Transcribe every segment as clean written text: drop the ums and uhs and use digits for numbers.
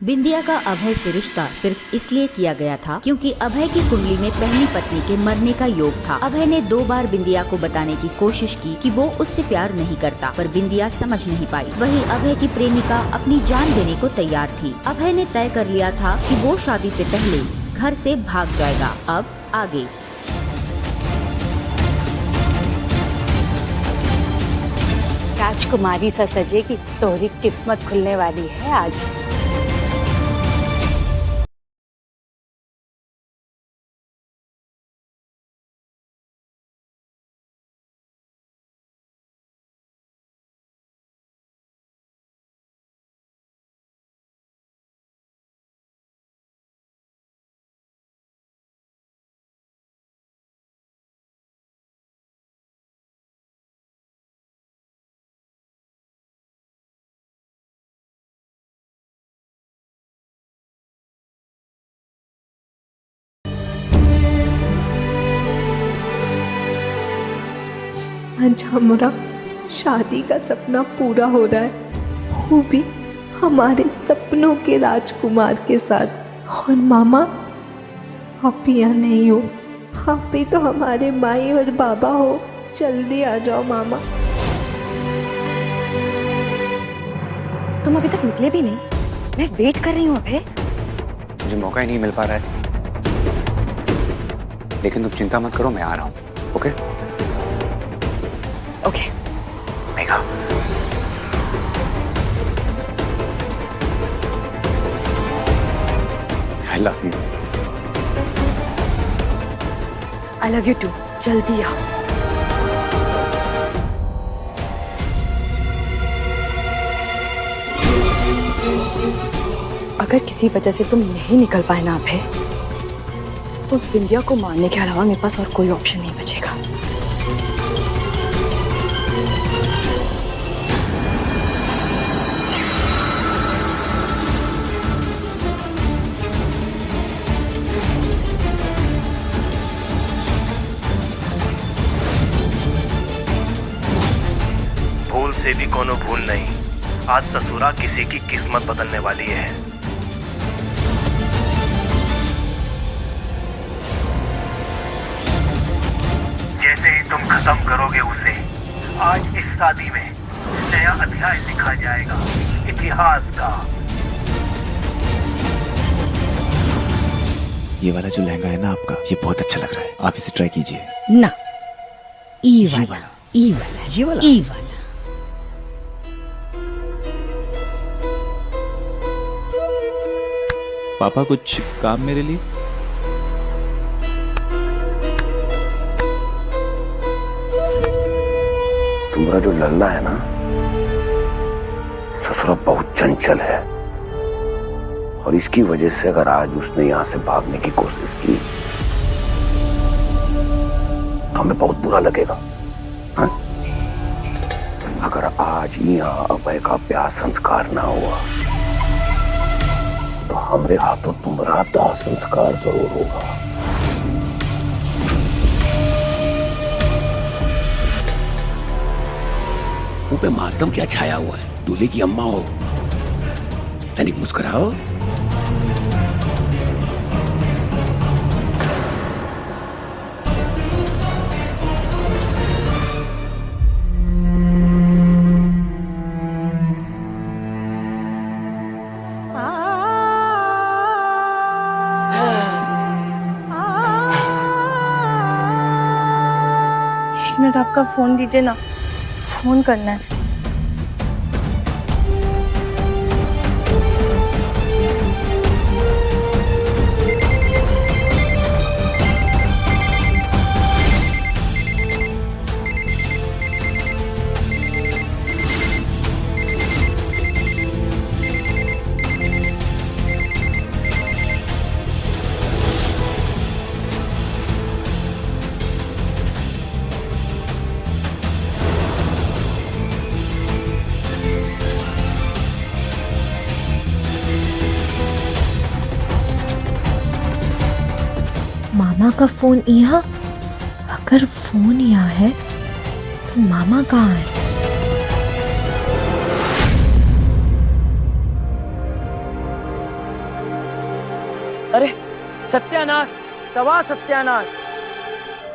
बिंदिया का अभय से रिश्ता सिर्फ इसलिए किया गया था क्योंकि अभय की कुंडली में पहली पत्नी के मरने का योग था। अभय ने 2 बार बिंदिया को बताने की कोशिश की कि वो उससे प्यार नहीं करता, पर बिंदिया समझ नहीं पाई। वहीं अभय की प्रेमिका अपनी जान देने को तैयार थी। अभय ने तय कर लिया था कि वो शादी से पहले घर से भाग जाएगा। अब आगे। राजकुमारी सा सजेगी, तोरी किस्मत खुलने वाली है आज। आज हमारा शादी का सपना पूरा हो रहा है, वो भी हमारे सपनों के राजकुमार के साथ। और मामा, आप यहाँ नहीं हो, आप ही तो हमारे माई और बाबा हो। जल्दी आ जाओ मामा। तुम अभी तक निकले भी नहीं, मैं वेट कर रही हूँ अभय। मुझे मौका ही नहीं मिल पा रहा है, लेकिन तुम चिंता मत करो, मैं आ रहा हूँ। Okay okay. Megha, I love you. I love you too. जल्दी आओ। अगर किसी वजह से तुम नहीं निकल पाए ना अभय, तो उस बिंदिया को मारने के अलावा मेरे पास और कोई ऑप्शन नहीं बचेगा। भूल से भी कोनो भूल नहीं, आज ससुरा किसी की किस्मत बदलने वाली है। जैसे ही तुम खत्म करोगे उसे, आज इस शादी में नया अध्याय लिखा जाएगा, इतिहास का। ये वाला जो लहंगा है ना आपका, ये बहुत अच्छा लग रहा है, आप इसे ट्राई कीजिए। ना, ई वाला, ई वाला, ये वाला, ई वाला। पापा कुछ काम मेरे लिए? तुम्हारा जो लल्ला है ना, ससुरा बहुत चंचल है, और इसकी वजह से अगर आज उसने यहां से भागने की कोशिश की, हमें बहुत बुरा लगेगा। हाँ? अगर आज यहाँ अभय का ब्याह संस्कार ना हुआ, तो हमरे हाथों तुम्हारा दाह संस्कार जरूर होगा। मुंह पे मातम क्या छाया हुआ है? दूल्हे की अम्मा हो, तनिक मुस्कुराओ। एक मिनट आपका फोन दीजिए ना, फोन करना है। मामा का फोन यहाँ? अगर फोन यहाँ है तो मामा कहाँ है? सत्यानाश, सवा सत्यानाश।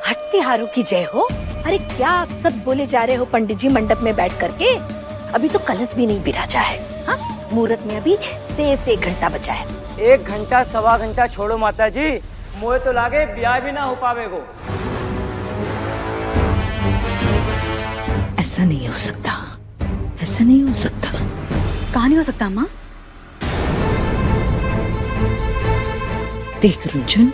हट्टिहारों की जय हो। अरे क्या आप सब बोले जा रहे हो पंडित जी मंडप में बैठ करके? अभी तो कलश भी नहीं बिराजा है। हाँ, मुहूर्त में अभी से 1 घंटा बचा है। 1 घंटा सवा घंटा छोड़ो माता जी, मोए तो लागे ब्याह भी ना हो पावेगो। ऐसा नहीं हो सकता, ऐसा नहीं हो सकता। कहाँ नहीं हो सकता माँ? देख रुंझुन,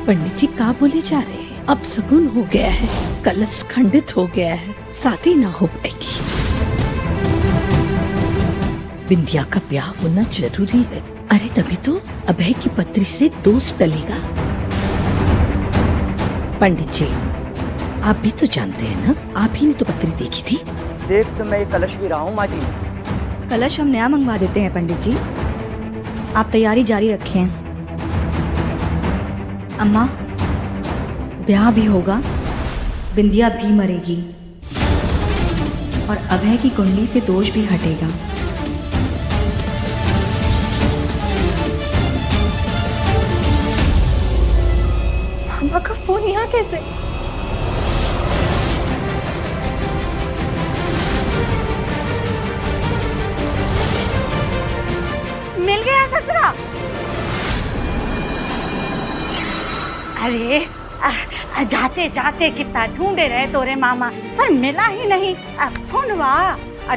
पंडित जी क्या बोले जा रहे हैं? अब सगुन हो गया है, कलश खंडित हो गया है, शादी ना हो पाएगी। बिंदिया का ब्याह होना जरूरी है। अरे तभी तो अभय की पत्री से दोष टलेगा। पंडित जी, आप भी तो जानते हैं ना, आप ही ने तो पत्री देखी थी। देख तो मैं ये कलश भी रहा हूँ माँ जी। कलश हम नया मंगवा देते हैं पंडित जी, आप तैयारी जारी रखें। अम्मा, ब्याह भी होगा, बिंदिया भी मरेगी और अभय की कुंडली से दोष भी हटेगा। मामा का फोन यहाँ कैसे? मिल गया ससुरा? अरे जाते जाते कितना ढूंढे रहे तोरे मामा, पर मिला ही नहीं। फोनवा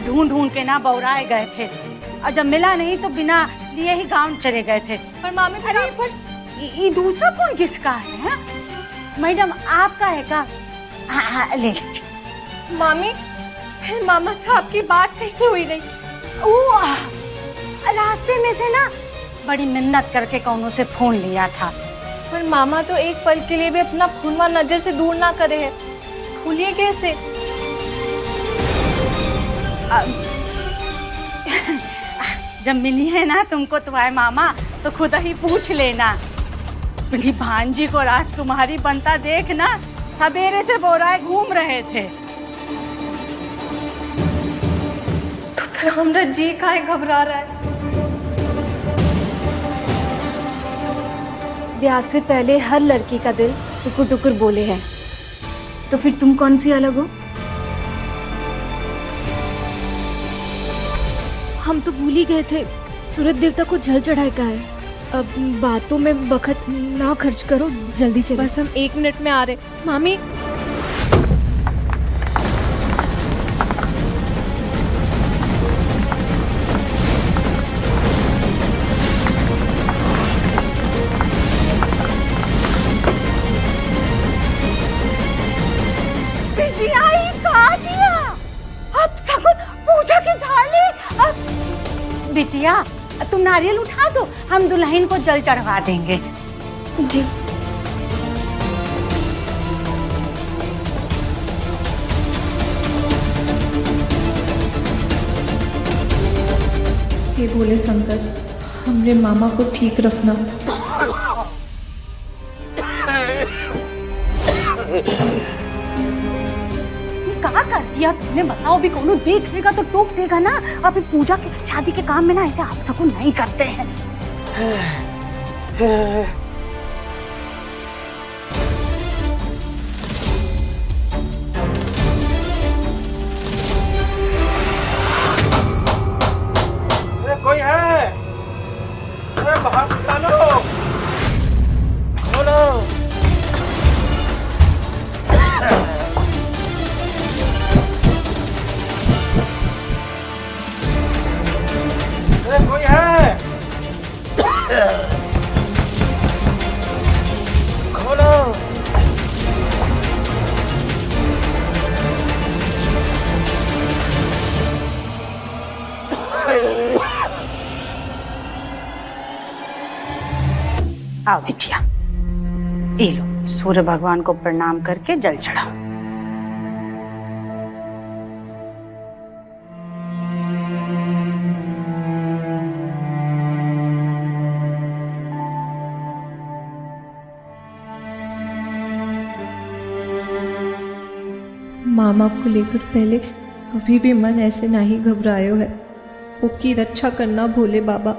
ढूंढ ढूंढ के ना बौराए गए थे, और जब मिला नहीं तो बिना लिए ही गांव चले गए थे। पर मामी, अरे पर ये दूसरा फोन किसका है? मैडम आपका है का? हाँ, ले लीजिए। मामी, फिर मामा साहब की बात कैसे हुई रही? रास्ते में से ना बड़ी मिन्नत करके कौनों से फोन लिया था। पर मामा तो एक पल के लिए भी अपना फोनवा नजर से दूर ना करे है, भूलिए कैसे? जब मिली है ना तुमको तुम्हारे मामा, तो खुद ही पूछ लेना। मेरी भांजी को राजकुमारी बनता देखना, सवेरे से बोराए घूम रहे थे। तो फिर हमरा जी काहे घबरा रहा है? ब्याह से पहले हर लड़की का दिल टुकुर टुकुर बोले है, तो फिर तुम कौन सी अलग हो? हम तो भूल ही गए थे, सूरज देवता को जल चढ़ाए का है। अब बातों में वक्त ना खर्च करो, जल्दी चलो। बस हम 1 मिनट में आ रहे। मामी, पूजा की थाली। बिटिया तुम नारियल उठा दो, हम दुल्हन को जल चढ़वा देंगे। जी। ये बोले शंकर, हमरे मामा को ठीक रखना। कहा कर दिया तुमने? बताओ भी, कोनो देख लेगा तो टोक देगा ना। अभी पूजा के शादी के काम में ना ऐसे आप सबको नहीं करते हैं। कोई है? अरे बाहर निकालो, बोलो। कोई है? खोलो। आओ बिटिया, ये लो, सूर्य भगवान को प्रणाम करके जल चढ़ाओ। मामा को लेकर पहले अभी भी मन ऐसे नहीं घबरायो है। उसकी रक्षा करना भोले बाबा।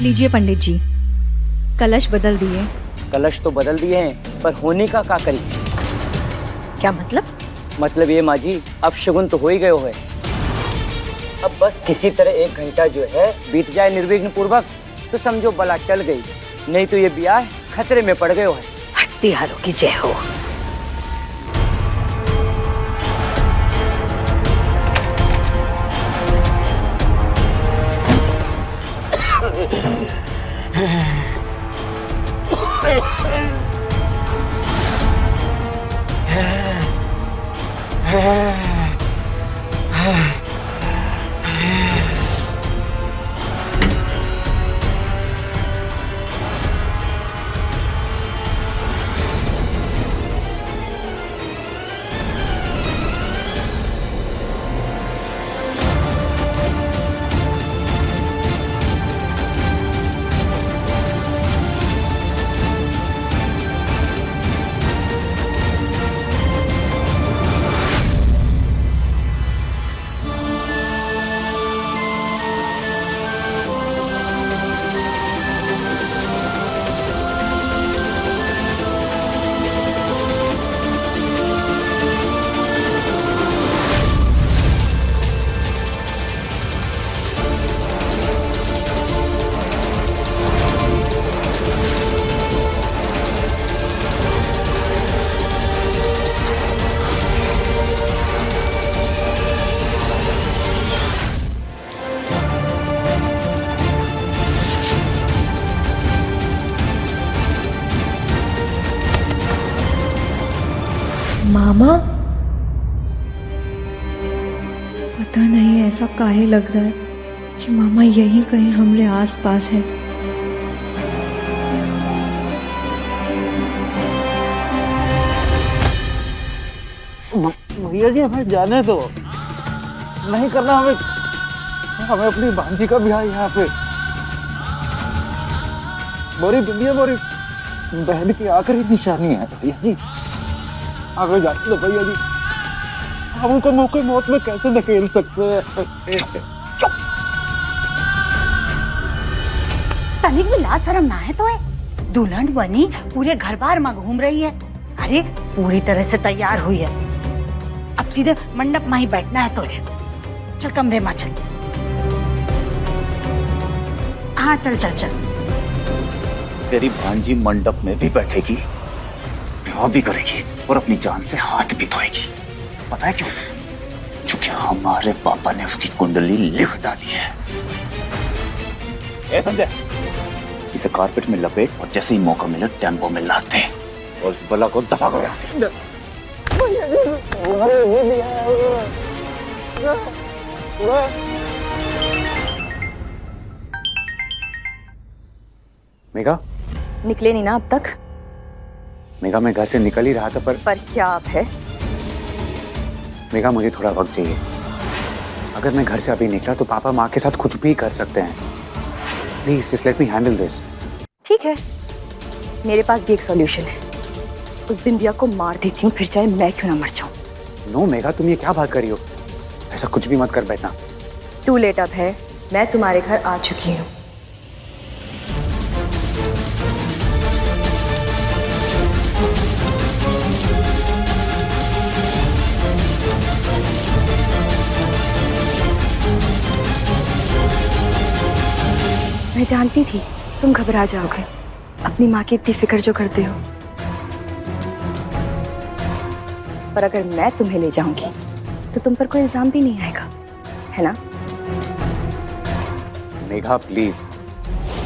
लीजिए पंडित जी, कलश बदल दिए। कलश तो बदल दिए हैं, पर होने का क्या करी? क्या मतलब? मतलब ये माँ जी, अब शगुन तो हो ही गए है। अब बस किसी तरह 1 घंटा जो है बीत जाए निर्विघ्न पूर्वक, तो समझो बला टल गई, नहीं तो ये ब्याह खतरे में पड़ गए है। हट्टी हारों की जय हो। मामा, पता नहीं ऐसा काहे लग रहा है कि मामा यहीं कहीं हमरे आस पास है। भैया जी हमें जाने दो, नहीं करना हमें हमें अपनी भांजी का ब्याह यहाँ पे। मोरी बिंदिया मोरी बहन की आखिरी निशानी है भैया जी, हमें जाने दो भैया जी, हम उनको मौके मौत में कैसे धकेल सकते हैं। तनिक भी लाज शर्म ना है तो है, दुल्हन बनी पूरे घर बार में घूम रही है। अरे पूरी तरह से तैयार हुई है, अब सीधे मंडप में ही बैठना है तो है। चल कमरे में चल। हाँ चल चल चल। तेरी भांजी मंडप में भी बैठेगी, ब्याह भी करेगी और अपनी जान से हाथ भी धोएगी। पता है क्यों? क्योंकि हमारे पापा ने उसकी कुंडली लिख डाली है। ए संजय, इसे कारपेट में लपेट और जैसे ही मौका मिले टेम्पो में लाते हैं और इस बला को दफा करो। मेघा, निकले नहीं ना अब तक? मेघा मैं घर से निकल ही रहा था, पर क्या आप है? मेघा मुझे थोड़ा वक्त चाहिए। अगर मैं घर से अभी निकला तो पापा माँ के साथ कुछ भी कर सकते हैं। Please just let me handle this. ठीक है, मेरे पास भी एक सॉल्यूशन है। उस बिंदिया को मार देती हूँ, फिर चाहे मैं क्यों ना मर जाऊं। नो मेघा, तुम ये क्या बात कर रही हो? ऐसा कुछ भी मत कर बैठना। टू लेट अब है, मैं तुम्हारे घर आ चुकी हूँ। मैं जानती थी तुम घबरा जाओगे, अपनी माँ की इतनी फिक्र जो करते हो। पर अगर मैं तुम्हें ले जाऊंगी तो तुम पर कोई इल्जाम भी नहीं आएगा, है ना? मेघा प्लीज,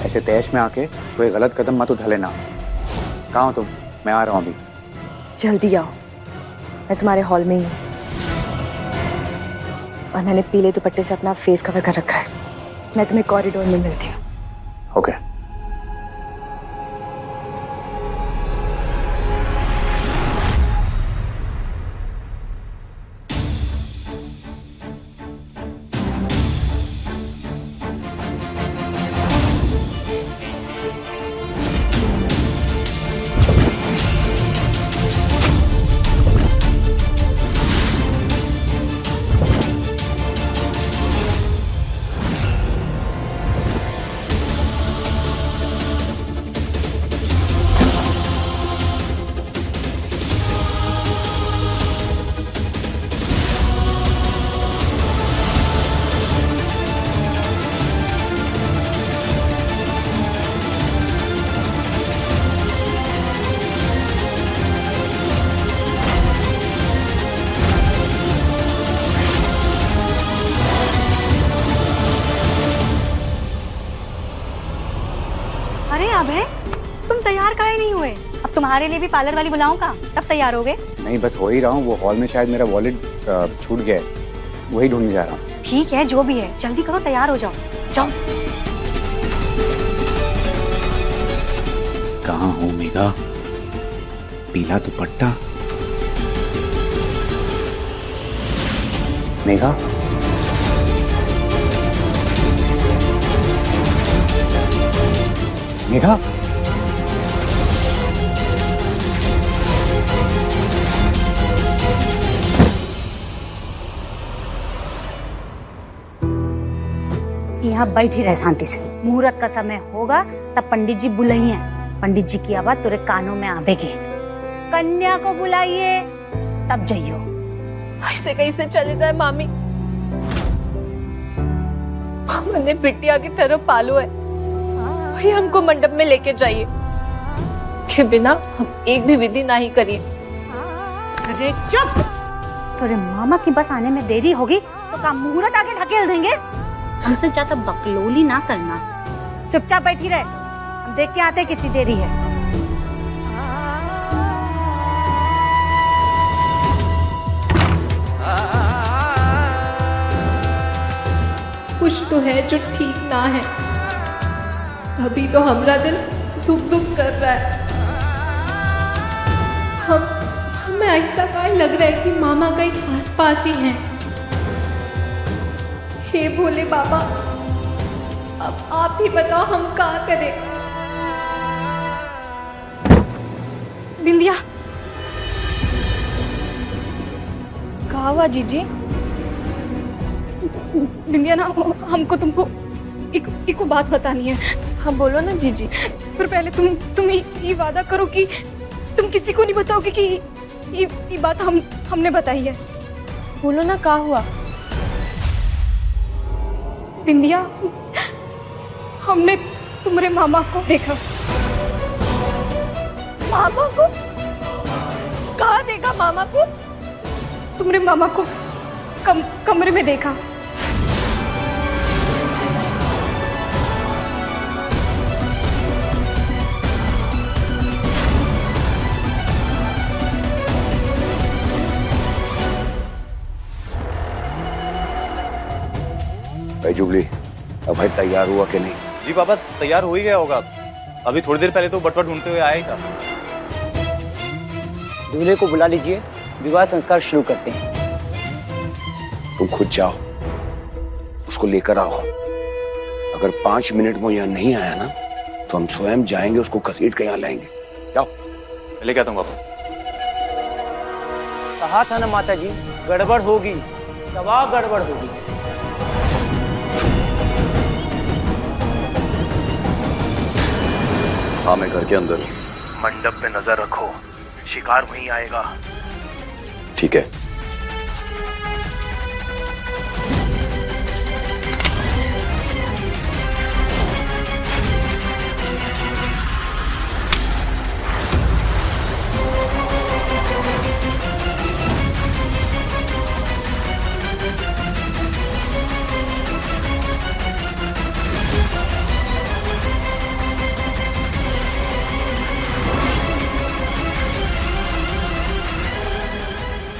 ऐसे तैश में आके कोई गलत कदम मत उठा लेना। कहाँ हो तुम? मैं आ रहा हूँ अभी। जल्दी आओ, मैं तुम्हारे हॉल में ही हूँ और मैंने पीले दुपट्टे से अपना फेस कवर कर रखा है। मैं तुम्हें कॉरिडोर में मिलती हूँ। ओके। तुम्हारे लिए भी पार्लर वाली बुलाऊं का? कब तैयार होगे? नहीं, बस हो ही रहा हूँ। वो हॉल में शायद मेरा वॉलेट छूट गया है, वही ढूंढने जा रहा हूँ। ठीक है, जो भी है, जल्दी करो, तैयार हो जाओ। जाओ। कहाँ हूँ मेघा? पीला दुपट्टा। मेघा, मेघा, यहाँ बैठी रहे शांति से। मुहूर्त का समय होगा तब पंडित जी बुलाइए। पंडित जी की आवाज तेरे कानों में आवेगी। कन्या को बुलाइए, तब जाइयो। ऐसे कैसे चले जाए मामी? हमने बिटिया की तरह पालो है, वही हमको मंडप में लेके जाइए। के बिना हम एक भी विधि नहीं करिए। अरे चुप! तेरे मामा की बस आने में देरी होगी तो काम मुहूर्त आगे ढकेल देंगे। हमसे ज्यादा बकलोली ना करना। चुपचाप बैठी रहे, हम देख के आते कितनी देरी है। कुछ तो है जो ठीक ना है, तभी तो हमारा दिल दुख दुख कर रहा है। हमें ऐसा काय लग रहा है कि मामा कहीं आस पास ही हैं। हे भोले बाबा, अब आप ही बताओ हम क्या करें। बिंदिया, कहा हुआ जीजी? बिंदिया ना, हमको तुमको एक बात बतानी है। हाँ बोलो ना जीजी। पर पहले तुम ये वादा करो कि तुम किसी को नहीं बताओगे कि ये बात हमने बताई है। बोलो ना, क्या हुआ? बिंदिया, हमने तुम्हारे मामा को देखा। मामा को? कहाँ देखा मामा को? तुम्हारे मामा को कमरे में देखा। जुबली, अब भाई तैयार हुआ कि नहीं? जी पापा, तैयार हो ही गया होगा। अभी थोड़ी देर पहले तो बटवा ढूंढते हुए आया ही था। दूल्हे को बुला लीजिए, विवाह संस्कार शुरू करते हैं। तुम खुद जाओ, उसको लेकर आओ। अगर 5 मिनट में यहाँ नहीं आया ना तो हम स्वयं जाएंगे, उसको घसीट के यहाँ लाएंगे। जाओ। मैं लेके आता हूँ पापा। कहा था ना माता जी, गड़बड़ होगी, दवा गड़बड़ होगी। हाँ, मैं घर के अंदर हूँ। मंडप पे नजर रखो, शिकार वहीं आएगा। ठीक है।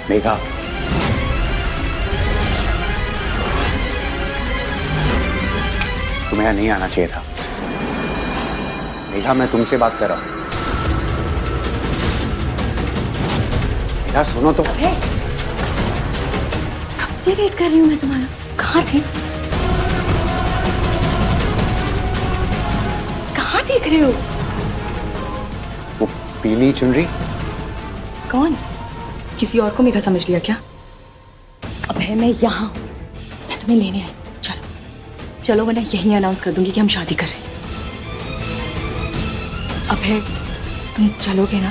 मेघा, तुम्हें यहाँ नहीं आना चाहिए था। मेघा, मैं तुमसे बात कर रहा हूँ। मेघा सुनो तो। कब से वेट कर रही हूँ मैं तुम्हारा। कहाँ थे? कहाँ देख रहे हो? वो पीली चुनरी। कौन? किसी और को मेघा समझ लिया क्या? अब है मैं यहाँ, मैं तुम्हें लेने आई। चलो चलो, वरना यहीं अनाउंस कर दूंगी कि हम शादी कर रहे हैं। अब है, तुम चलोगे ना?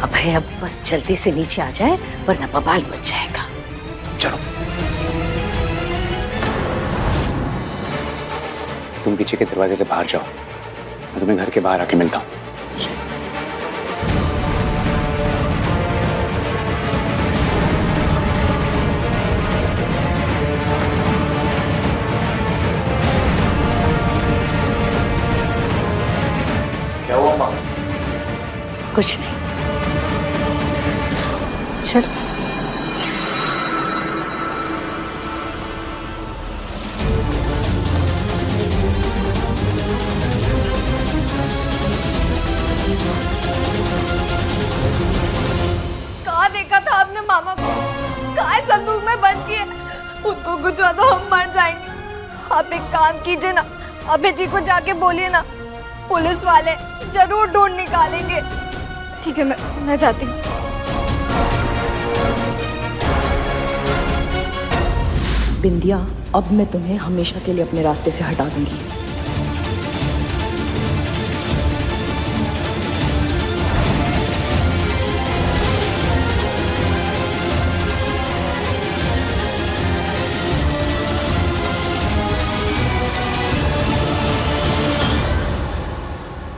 अब है, अब बस जल्दी से नीचे आ जाए वरना बवाल मच जाएगा। चलो। तुम पीछे के दरवाजे से बाहर जाओ, मैं तुम्हें घर के बाहर आके मिलता हूँ। कुछ नहीं। चल कहाँ देखा था आपने मामा को? कहाँ संदूक में बंद किए? उनको कुछ हुआ तो हम मर जाएंगे। आप एक काम कीजिए ना, अभय जी को जाके बोलिए ना, पुलिस वाले जरूर ढूंढ निकालेंगे। ठीक है, मैं जाती हूँ। बिंदिया, अब मैं तुम्हें हमेशा के लिए अपने रास्ते से हटा दूंगी।